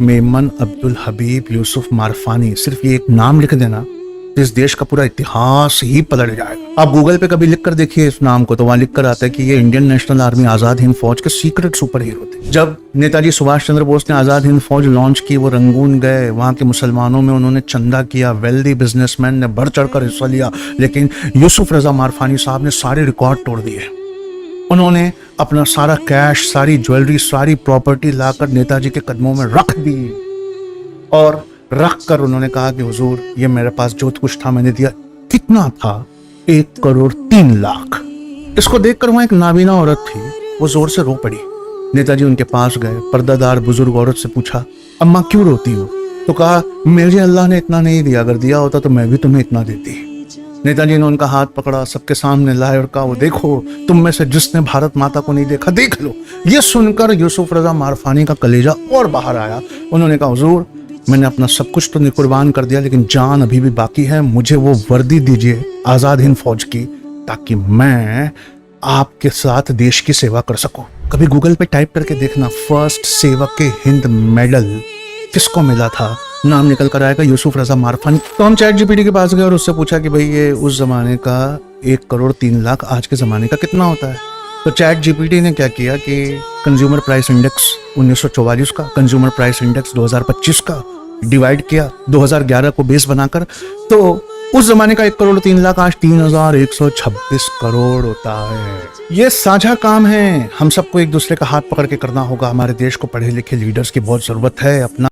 मेमन अब्दुल हबीब यूसुफ मारफानी, सिर्फ ये एक नाम लिख देना तो इस देश का पूरा इतिहास ही पलट जाएगा। आप गूगल पे कभी लिख कर देखिए इस नाम को, तो वहां लिख कर आता है कि ये Indian national army Azad Hind फौज के सीक्रेट सुपर हीरो थे। जब नेताजी सुभाष चंद्र बोस ने आजाद हिंद फौज लॉन्च की, वो रंगून गए, वहां के मुसलमानों में उन्होंने चंदा किया, वेल्दी बिजनेसमैन ने बढ़ चढ़ कर हिस्सा लिया, लेकिन यूसुफ रजा मारफानी साहब ने सारे रिकॉर्ड तोड़ दिए। उन्होंने अपना सारा कैश, सारी ज्वेलरी, सारी प्रॉपर्टी लाकर नेताजी के कदमों में रख दी और रख कर उन्होंने कहा कि हुजूर, ये मेरे पास जो कुछ था मैंने दिया। कितना था? 1,03,00,000। इसको देखकर वहां एक नाबीना औरत थी, वो जोर से रो पड़ी। नेताजी उनके पास गए, पर्दादार बुजुर्ग औरत से पूछा, अम्मा क्यों रोती हो? तो कहा, मुझे अल्लाह ने इतना नहीं दिया, अगर दिया होता तो मैं भी तुम्हें इतना देती। नेताजी ने उनका हाथ पकड़ा, सबके सामने लाए और कहा, वो देखो, तुम में से जिसने भारत माता को नहीं देखा, देख लो। ये सुनकर यूसुफ रजा मारफानी का कलेजा और बाहर आया। उन्होंने कहा, हुजूर, मैंने अपना सब कुछ तो कुर्बान कर दिया, लेकिन जान अभी भी बाकी है। मुझे वो वर्दी दीजिए आजाद हिंद फौज की, ताकि मैं आपके साथ देश की सेवा कर सकूं। कभी गूगल पे टाइप करके देखना, फर्स्ट सेवक के हिंद मेडल किसको मिला था, नाम निकल कर आएगा यूसुफ रजा मारफानी। तो हम चैट जीपीटी के पास गए और उससे पूछा कि भाई ये उस जमाने का 1,03,00,000 आज के जमाने का कितना होता है। तो चैट जीपीटी ने क्या किया कि कंज्यूमर प्राइस इंडेक्स 1944 का, कंज्यूमर प्राइस इंडेक्स 2025 का डिवाइड किया 2011 को बेस बनाकर, तो उस जमाने का 1,03,00,000 आज 3,126 करोड़ होता है। ये साझा काम है, हम सबको एक दूसरे का हाथ पकड़ के करना होगा। हमारे देश को पढ़े लिखे लीडर्स की बहुत जरूरत है। अपना